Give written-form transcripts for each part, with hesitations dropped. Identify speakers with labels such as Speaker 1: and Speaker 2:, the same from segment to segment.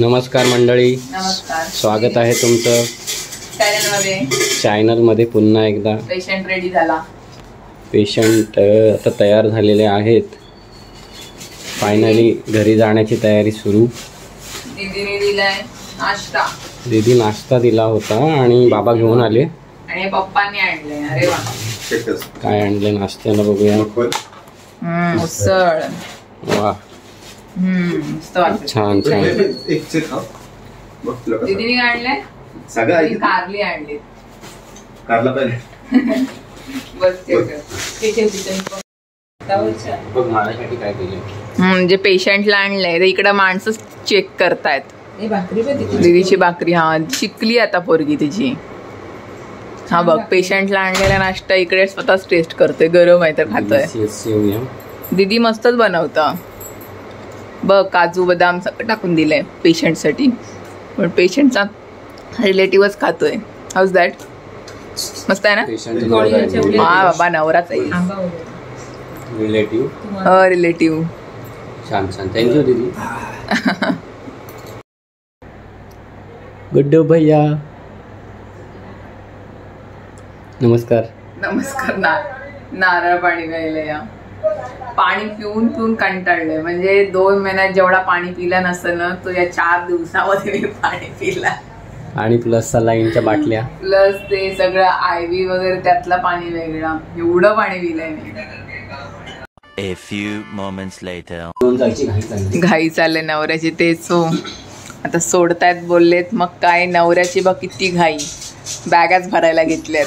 Speaker 1: नमस्कार मंडळी,
Speaker 2: नमस्कार.
Speaker 1: स्वागत आहे तुमचं चॅनलमध्ये पुन्हा एकदा.
Speaker 2: पेशंट रेडी झाला.
Speaker 1: पेशंट आता तयार झालेले आहेत. फायनली घरी जाण्याची तयारी सुरू.
Speaker 2: दीदीने दिलाय नाश्ता.
Speaker 1: दीदी नाश्ता दिला होता आणि बाबा घेऊन आले
Speaker 2: आणि पप्पांनी आणले. अरे वा,
Speaker 1: काय आणले नाश्त्याला बघूया.
Speaker 2: उसळ.
Speaker 1: वा,
Speaker 2: मस्त वाटतं.
Speaker 1: छान छान.
Speaker 2: दीदीने आणले सगळं. कारली आणली.
Speaker 3: कारला पाहिजे
Speaker 2: बस
Speaker 1: बघ माझ्यासाठी काय केले.
Speaker 2: म्हणजे पेशंटला आणलंय तर इकडं माणसं चेक करतायत. दीदीची भाकरी. हा, शिकली आता पोरगी तिची. हा बघ, पेशंटला आणलेला नाश्ता इकडे स्वतःच टेस्ट करतोय. गरम आहे तर खातोय. दीदी मस्तच बनवतं बघ. काजू बदाम सगळं टाकून दिलंय पेशंटसाठी. पण पेशंटचा रिलेटिव्हच खातोय. House that? मस्त आहे ना. हा बाबा, नवराच आहे. रिलेटिव्ह.
Speaker 1: छान छान. थँक्यू दीदी. गुड्डू भैया नमस्कार.
Speaker 2: नमस्कार. नारळ पाणी प्यायला या. पाणी पिऊन पिऊन कंटाळलंय. म्हणजे 2 महिन्यात जेवढा पाणी पिला नसेल ना, तो या 4 दिवसामध्ये मी पाणी पिला.
Speaker 1: आणि प्लस सलाईनच्या बाटल्या,
Speaker 2: प्लस ते सगळं IV वगैरे, त्यातलं पाणी वेगळं. एवढं पाणी पिलंय मी.
Speaker 4: A few moments later.
Speaker 2: घाई चालले नवऱ्याची. तेच हो, आता सोडतायत बोललेत. मग काय, नवऱ्याची बघ किती घाई. बॅगाच भरायला घेतल्यात.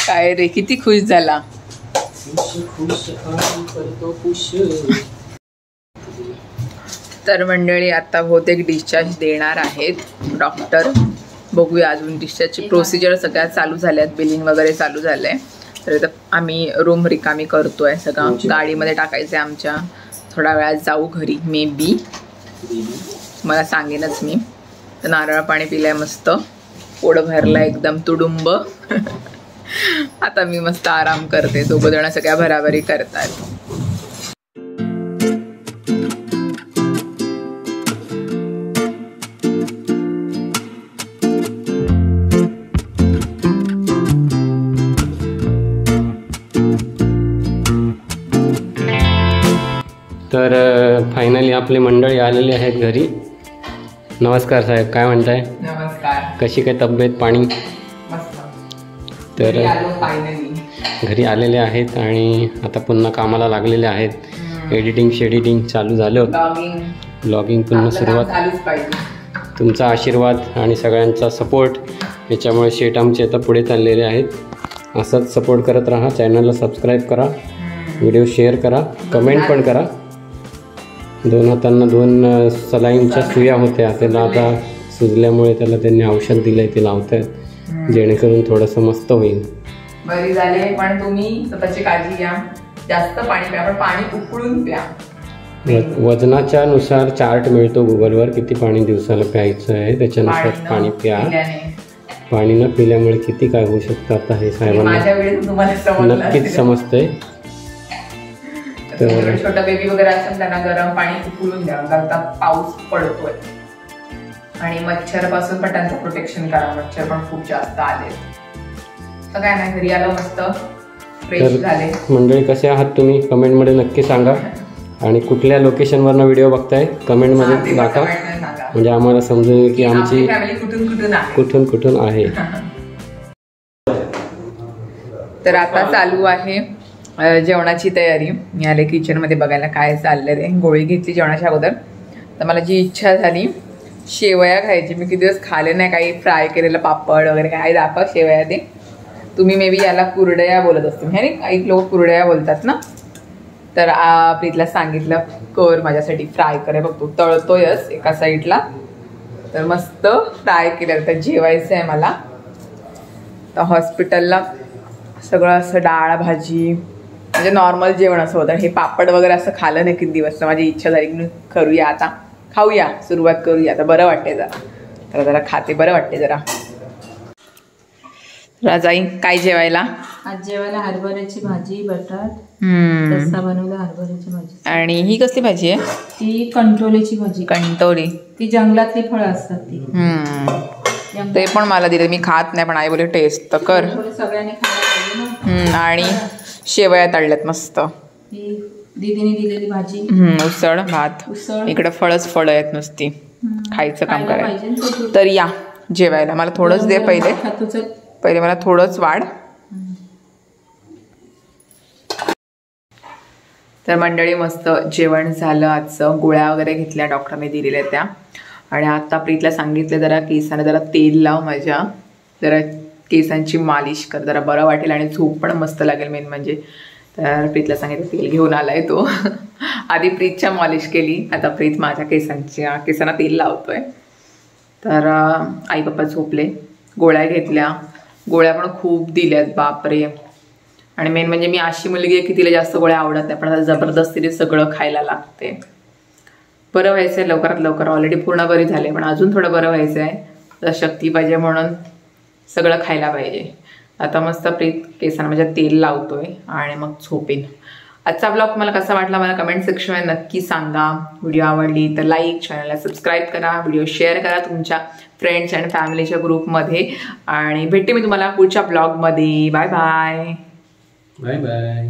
Speaker 2: काय रे, किती खुश झाला. तर मंडळी, आता बहुतेक डिस्चार्ज देणार आहेत डॉक्टर. बघूया, अजून डिस्चार्जची प्रोसिजर सगळ्या चालू झाल्यात. बिलिंग वगैरे चालू झालंय. तर इथं आम्ही रूम रिकामी करतोय. सगळं गाडीमध्ये टाकायचं आहे आमच्या. थोड्या वेळात जाऊ घरी. मे बी मला सांगेनच मी. तर नारळ पाणी पिलंय मस्त. पोट भरलं एकदम तुडुंब. आता मी मस्त आराम करते. 2 जण सगळ्या भराभरी करतात.
Speaker 1: तर फायनली आपली मंडळी आलेली आहेत घरी. नमस्कार साहेब, काय म्हणताय?
Speaker 2: नमस्कार.
Speaker 1: कशी काय तब्येत पाणी?
Speaker 2: मस्त.
Speaker 1: तर
Speaker 2: फायनली
Speaker 1: घरी आलेले आहेत आणि आता पुन्हा कामाला लागलेले आहेत. एडिटिंग शेडिटिंग चालू झालं. ब्लॉगिंग पुन्हा सुरुवात. तुमचा आशीर्वाद आणि सगळ्यांचा सपोर्ट याच्यामुळे शेट आमचे आता पुढे चाललेले आहेत. असंच सपोर्ट करत राहा. चॅनलला सबस्क्राईब करा, व्हिडिओ शेअर करा, कमेंट पण करा. 2 हातांना 2 सलाईनच्या सुया होत्या. त्याला आता सुजल्यामुळे त्याला त्यांनी औषध दिलंय, ते लावत आहेत, जेणेकरून थोडंसं मस्त होईल.
Speaker 2: बरी झाले. पण तुम्ही स्वतःची काळजी घ्या. जास्त पाणी प्या, पण पाणी उकळून प्या.
Speaker 1: वजनाच्या नुसार चार्ट मिळतो गुगलवर, किती पाणी दिवसाला प्यायचं आहे, त्याच्यानुसार पाणी प्या. पाणी न पिल्यामुळे किती काय होऊ शकतं आता हे साहेबांना नक्कीच समजतंय.
Speaker 2: तर छोटा बेबी वगैरे असेल त्यांना गरम पाणी उकळून द्या. आता पाऊस पडतोय आणि मच्छर पासून पण त्यांचं प्रोटेक्शन करा. मच्छर पण खूप जास्त आले. तर काय नाही, घरी आलो मस्त फ्रेश झाले.
Speaker 1: मंडळी, कसे आहात तुम्ही? कमेंटमध्ये नक्की सांगा. आणि कुठल्या लोकेशनवरनं व्हिडिओ बघताय कमेंटमध्ये दाखवा, म्हणजे आम्हाला समजेल की आमची कुठून कुठून आहे.
Speaker 2: तर आता चालू आहे जेवणाची तयारी. मी आले किचनमध्ये बघायला काय चाललंय ते. गोळी घेतली जेवणाच्या अगोदर. तर मला जी इच्छा झाली शेवया खायची. मी किती दिवस खाले नाही. काही फ्राय केलेलं पापड वगैरे काय दाखवा. शेवया ते तुम्ही मे बी याला कुरडया बोलत असतील हे नाही, काही लोक कुरडया बोलतात ना. तर प्रीतला सांगितलं कर माझ्यासाठी फ्राय करे. बघतो तळतोयच एका साईडला. तर मस्त फ्राय केलं. तर जेवायचं आहे मला. तर हॉस्पिटलला सगळं असं डाळ भाजी म्हणजे नॉर्मल जेवण असं होतं. हे पापड वगैरे असं खाल्लं नाही किती दिवस. तर माझी इच्छा झाली की करूया आता, खाऊया, सुरुवात करूया. आता बरं वाटते जरा. तर जरा खाते, बरं वाटते जरा. राजाई, काय जेवायला?
Speaker 5: आज जेवायला हरभऱ्याची भाजी, बटाट,
Speaker 2: हम्म.
Speaker 5: रस्सा बनवला हरभऱ्याची भाजी.
Speaker 2: आणि ही कसली भाजी आहे?
Speaker 5: ती कंटोलीची भाजी.
Speaker 2: कंटोली.
Speaker 5: ती जंगलातली फळं असतात ती.
Speaker 2: ते पण मला दिले, मी खात नाही पण आई बोलली टेस्ट तर कर.
Speaker 5: सगळ्यांनी खायला पाहिजे ना.
Speaker 2: आणि शेवया तळल्यात मस्त.
Speaker 5: ही दीदीने दिलेली भाजी.
Speaker 2: उसळ भात.
Speaker 5: उसळ.
Speaker 2: इकडे फळच फळं आहेत नुसती, खायचं काम
Speaker 5: खायला
Speaker 2: करायचं.
Speaker 5: पाहिजे ना.
Speaker 2: तर या जेवायला. मला थोडंच दे पहिले,
Speaker 5: खातो चल.
Speaker 2: पहिले मला थोडंच वाढ. तर मंडळी मस्त जेवण झालं आजचं. गोळ्या वगैरे घेतल्या डॉक्टरने दिलेल्या त्या. आणि आता प्रीतला सांगितलं जरा केसांना जरा तेल लाव, माझ्या जरा केसांची मालिश कर, जरा बरं वाटेल आणि झोप पण मस्त लागेल मेन म्हणजे. तर प्रीतला सांगितलं तेल घेऊन आलाय तो. आधी प्रीतच्या मालिश केली, आता प्रीत माझ्या केसांना तेल लावतोय. तर आई पप्पा झोपले. गोळ्या घेतल्या, गोळ्या पण खूप दिल्यात बापरे. आणि मेन म्हणजे मी अशी मुलगी आहे की तिला जास्त गोळ्या आवडत नाही, पण आता जबरदस्तीने सगळं खायला लागते. बरं व्हायचं आहे लवकरात लवकर. ऑलरेडी पूर्ण बरी झाले पण अजून थोडं बरं व्हायचं आहे. तर शक्ती पाहिजे म्हणून सगळं खायला पाहिजे. आता मस्त प्रीत केसांना माझ्या तेल लावतोय आणि मग झोपेन. आजचा ब्लॉग तुम्हाला कसा वाटला मला कमेंट सेक्शनमध्ये नक्की सांगा. व्हिडिओ आवडली तर लाईक, चॅनलला सबस्क्राईब करा, व्हिडिओ शेअर करा तुमच्या फ्रेंड्स अँड फॅमिलीच्या ग्रुपमध्ये. आणि भेटते मी तुम्हाला पुढच्या ब्लॉगमध्ये. Bye bye.
Speaker 1: Bye bye.